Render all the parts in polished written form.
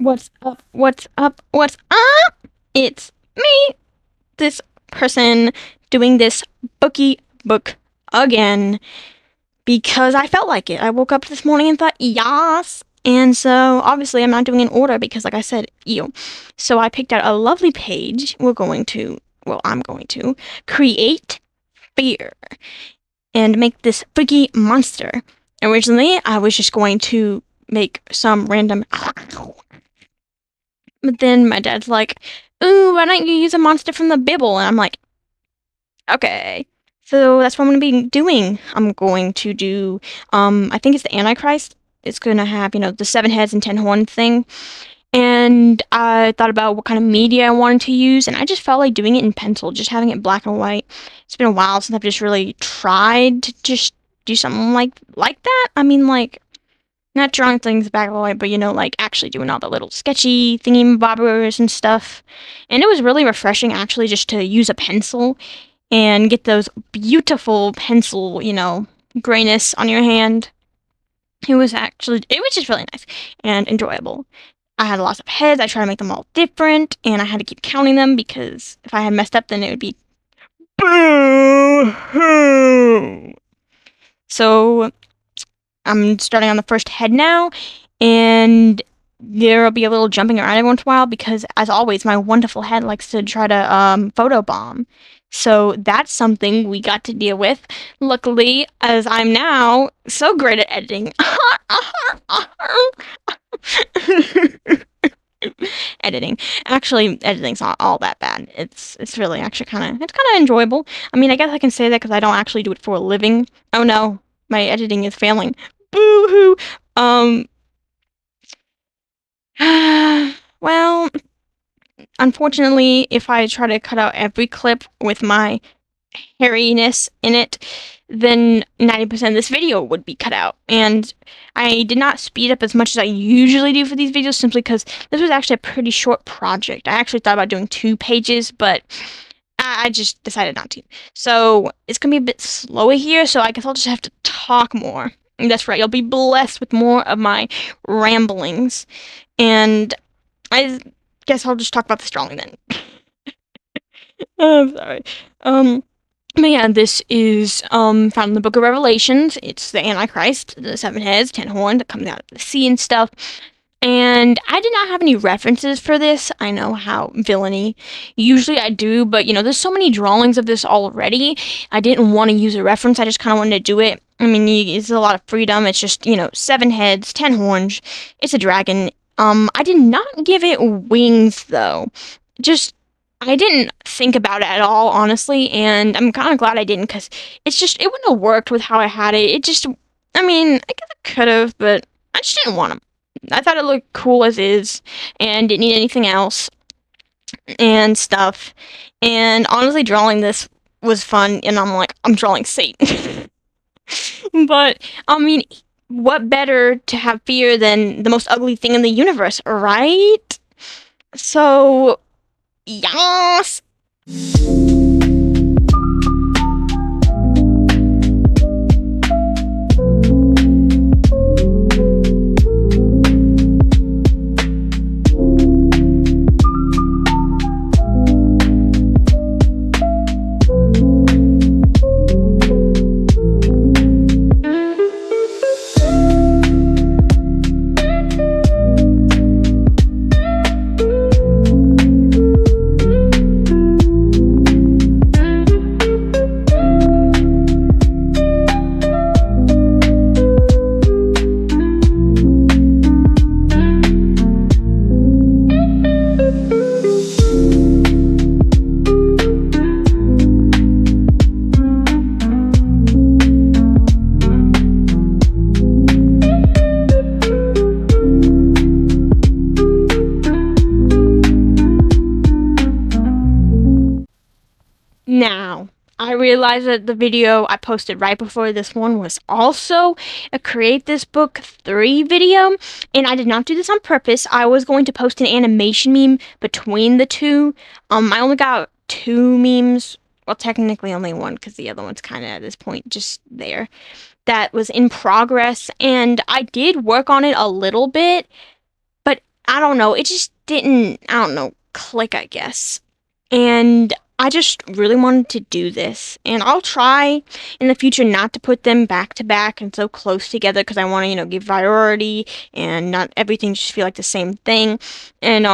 What's up? What's up? What's up? It's me, this person, doing this bookie book again because I felt like it. I woke up this morning and thought, yas. And so, obviously, I'm not doing an order because, like I said, ew. So I picked out a lovely page. I'm going to create fear and make this freaky monster. Originally, I was just going to make some random... But then my dad's like, ooh, why don't you use a monster from the Bible? And I'm like, okay. So that's what I'm going to be doing. I'm going to do, I think it's the Antichrist. It's going to have, the 7 heads and 10 horns thing. And I thought about what kind of media I wanted to use, and I just felt like doing it in pencil, just having it black and white. It's been a while since I've just really tried to just do something like that. I mean, like, not drawing things black and white, but, actually doing all the little sketchy thingy-bobbers and stuff. And it was really refreshing, actually, just to use a pencil and get those beautiful pencil, grayness on your hand. It was just really nice and enjoyable. I had lots of heads. I tried to make them all different, and I had to keep counting them because if I had messed up, then it would be boo-hoo. So I'm starting on the first head now, and there'll be a little jumping around every once in a while because, as always, my wonderful head likes to try to photobomb. So that's something we got to deal with. Luckily, as I'm now so great at editing. Actually, editing's not all that bad. It's really actually kind of enjoyable. I mean, I guess I can say that because I don't actually do it for a living. Oh no, my editing is failing. Boo-hoo. Well, unfortunately, if I try to cut out every clip with my hairiness in it, then 90% of this video would be cut out. And I did not speed up as much as I usually do for these videos simply because this was actually a pretty short project. I actually thought about doing 2 pages, but I just decided not to. So it's going to be a bit slower here, so I guess I'll just have to talk more. And that's right, you'll be blessed with more of my ramblings. And I guess I'll just talk about this drawing then. I'm sorry. But yeah, this is found in the Book of Revelations. It's the Antichrist, the 7 heads, 10 horns that comes out of the sea and stuff. And I did not have any references for this. I know how villainy. Usually I do, but there's so many drawings of this already. I didn't want to use a reference. I just kind of wanted to do it. I mean, it's a lot of freedom. It's just, 7 heads, 10 horns. It's a dragon. I did not give it wings, though. I didn't think about it at all, honestly, and I'm kind of glad I didn't, because it wouldn't have worked with how I had it. I guess I could have, but I just didn't want them. I thought it looked cool as is, and didn't need anything else, and stuff. And honestly, drawing this was fun, and I'm drawing Satan. But, I mean, what better to have fear than the most ugly thing in the universe, right? So, yes! Now, I realized that the video I posted right before this one was also a Create This Book 3 video, and I did not do this on purpose. I was going to post an animation meme between the two. I only got 2 memes, well, technically only 1, because the other one's kind of at this point just there, that was in progress, and I did work on it a little bit, but I don't know, it just didn't, I don't know, click, I guess. And I just really wanted to do this. And I'll try in the future not to put them back to back and so close together because I want to, give variety and not everything just feel like the same thing. And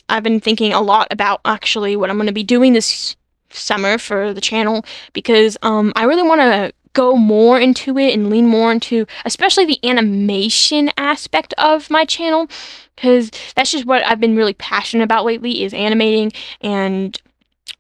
I've been thinking a lot about actually what I'm going to be doing this summer for the channel because I really want to go more into it and lean more into especially the animation aspect of my channel because that's just what I've been really passionate about lately is animating and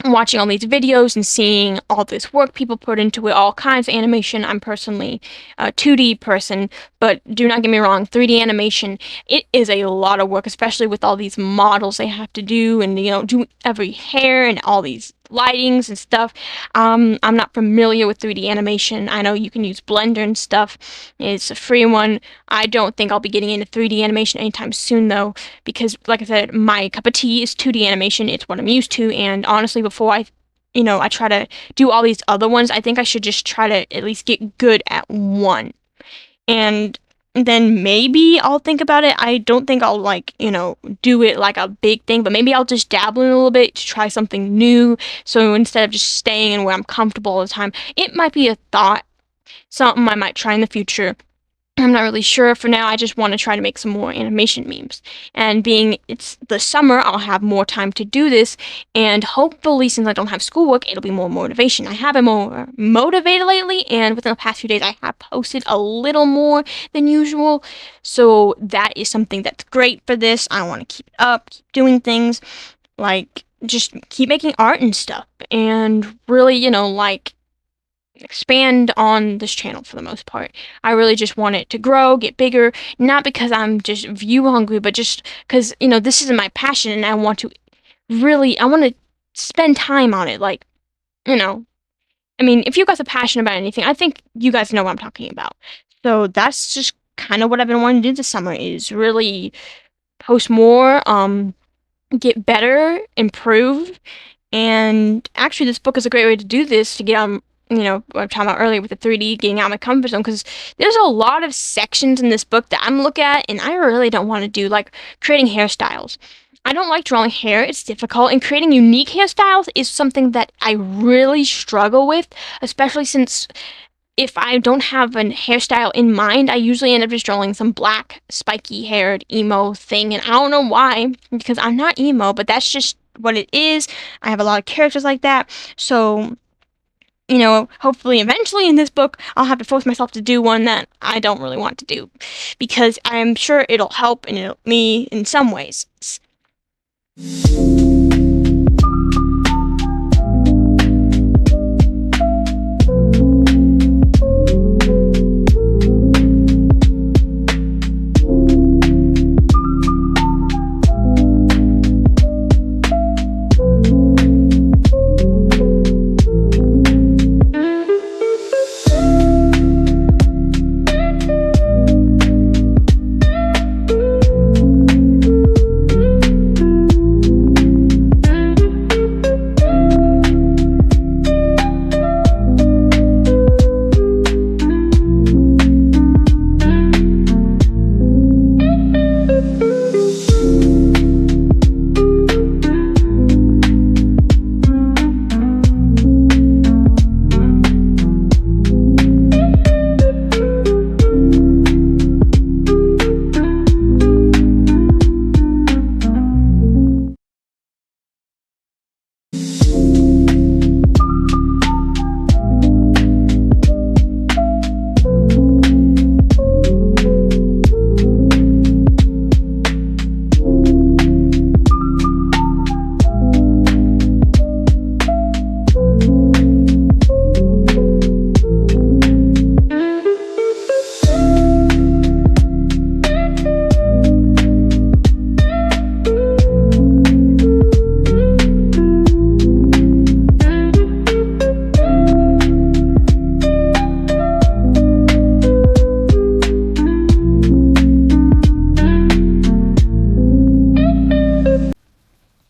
watching all these videos and seeing all this work people put into it, all kinds of animation. I'm personally a 2D person, but do not get me wrong, 3D animation, it is a lot of work, especially with all these models they have to do and, do every hair and all these lightings and stuff. I'm not familiar with 3D animation. I know you can use Blender and stuff. It's a free one. I don't think I'll be getting into 3D animation anytime soon, though, because, like I said, my cup of tea is 2D animation. It's what I'm used to, and honestly, before I try to do all these other ones, I think I should just try to at least get good at one. And then maybe I'll think about it. I don't think I'll do it like a big thing, but maybe I'll just dabble in a little bit to try something new. So instead of just staying in where I'm comfortable all the time, it might be a thought, something I might try in the future. I'm not really sure for now. I just want to try to make some more animation memes. And being it's the summer, I'll have more time to do this. And hopefully, since I don't have schoolwork, it'll be more motivation. I have been more motivated lately, and within the past few days, I have posted a little more than usual. So that is something that's great for this. I want to keep it up, keep doing things, like just keep making art and stuff. And really, expand on this channel for the most part. I really just want it to grow, get bigger, not because I'm just view hungry, but just because, this is my passion and I want to spend time on it. Like, if you guys are passionate about anything, I think you guys know what I'm talking about. So that's just kind of what I've been wanting to do this summer is really post more, get better, improve. And actually, this book is a great way to do this, to get on, what I'm talking about earlier with the 3D, getting out of my comfort zone, because there's a lot of sections in this book that I'm looking at, and I really don't want to do, like creating hairstyles. I don't like drawing hair, it's difficult, and creating unique hairstyles is something that I really struggle with, especially since if I don't have a hairstyle in mind, I usually end up just drawing some black, spiky-haired emo thing, and I don't know why, because I'm not emo, but that's just what it is. I have a lot of characters like that, so hopefully eventually in this book, I'll have to force myself to do one that I don't really want to do, because I'm sure it'll help me in some ways.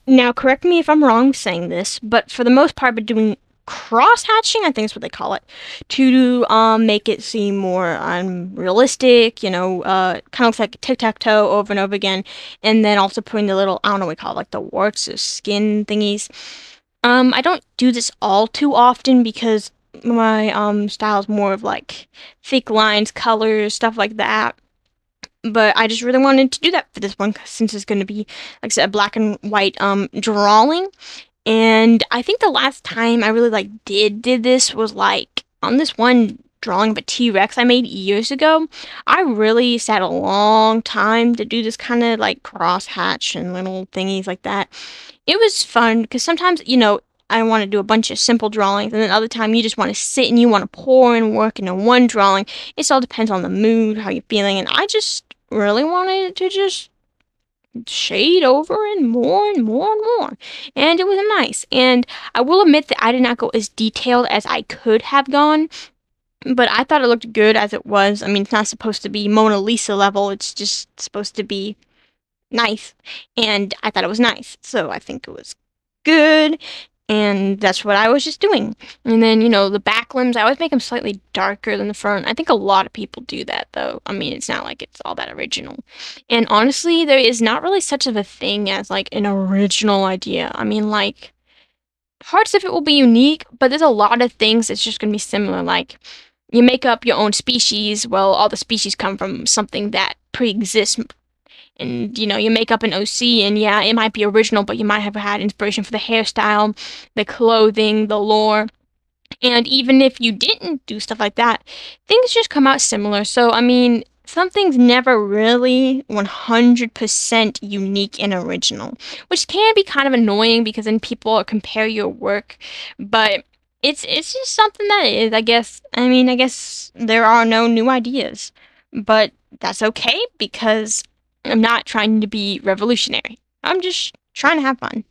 Now, correct me if I'm wrong saying this, but for the most part, I've been doing cross hatching, I think is what they call it, to make it seem more realistic. Kind of looks like tic tac toe over and over again, and then also putting the little, I don't know what we call it, like the warts or skin thingies. I don't do this all too often because my style is more of like thick lines, colors, stuff like that. But I just really wanted to do that for this one since it's going to be, like I said, a black and white drawing. And I think the last time I really like did this was like on this one drawing of a T-Rex I made years ago. I really sat a long time to do this kind of like cross hatch and little thingies like that. It was fun because sometimes, I want to do a bunch of simple drawings, and then other time you just want to sit and you want to pour in work into one drawing. It all depends on the mood, how you're feeling, and I just really wanted to just shade over and more and more and more. And it was nice. And I will admit that I did not go as detailed as I could have gone, but I thought it looked good as it was. I mean, it's not supposed to be Mona Lisa level, it's just supposed to be nice. And I thought it was nice. So I think it was good. And that's what I was just doing. And then, the back limbs, I always make them slightly darker than the front. I think a lot of people do that, though. I mean, it's not like it's all that original. And honestly, there is not really such of a thing as, like, an original idea. I mean, like, parts of it will be unique, but there's a lot of things that's just going to be similar. Like, you make up your own species. Well, all the species come from something that pre-exists. And, you make up an OC, and yeah, it might be original, but you might have had inspiration for the hairstyle, the clothing, the lore. And even if you didn't do stuff like that, things just come out similar. So, I mean, something's never really 100% unique and original, which can be kind of annoying because then people compare your work. But it's just something that is, I guess. I mean, I guess there are no new ideas, but that's okay because I'm not trying to be revolutionary. I'm just trying to have fun.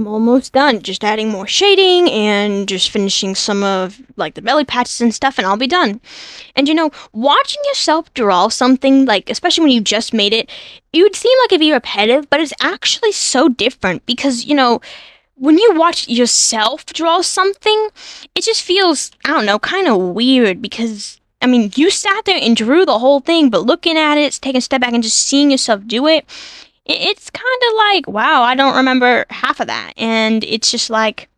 Almost done. Just adding more shading and just finishing some of like the belly patches and stuff, and I'll be done. And watching yourself draw something, like especially when you just made it, it would seem like it'd be repetitive, but it's actually so different because when you watch yourself draw something, it just feels, I don't know, kind of weird because I mean, you sat there and drew the whole thing, but looking at it, taking a step back and just seeing yourself do it, it's kind of like, wow, I don't remember half of that. And it's just like,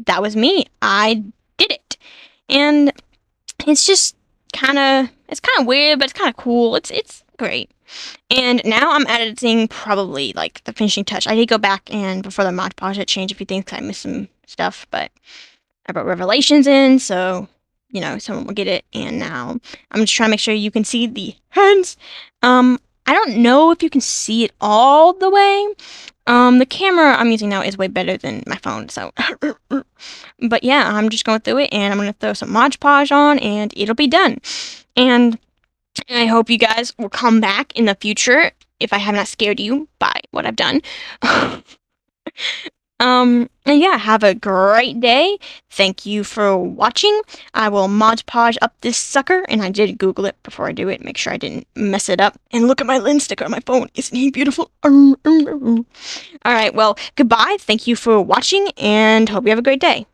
that was me. I did it. And it's just it's kind of weird, but it's kind of cool. It's great. And now I'm editing probably like the finishing touch. I did go back and before the Mod Podge, I changed a few things because I missed some stuff, but I brought Revelations in, so someone will get it. And now I'm just trying to make sure you can see the hands. I don't know if you can see it all the way. The camera I'm using now is way better than my phone, so. But yeah, I'm just going through it, and I'm going to throw some Mod Podge on, and it'll be done. And I hope you guys will come back in the future if I have not scared you by what I've done. And yeah, have a great day. Thank you for watching. I will Mod Podge up this sucker, and I did Google it before I do it, make sure I didn't mess it up. And look at my lens sticker on my phone. Isn't he beautiful? Alright, well, goodbye. Thank you for watching, and hope you have a great day.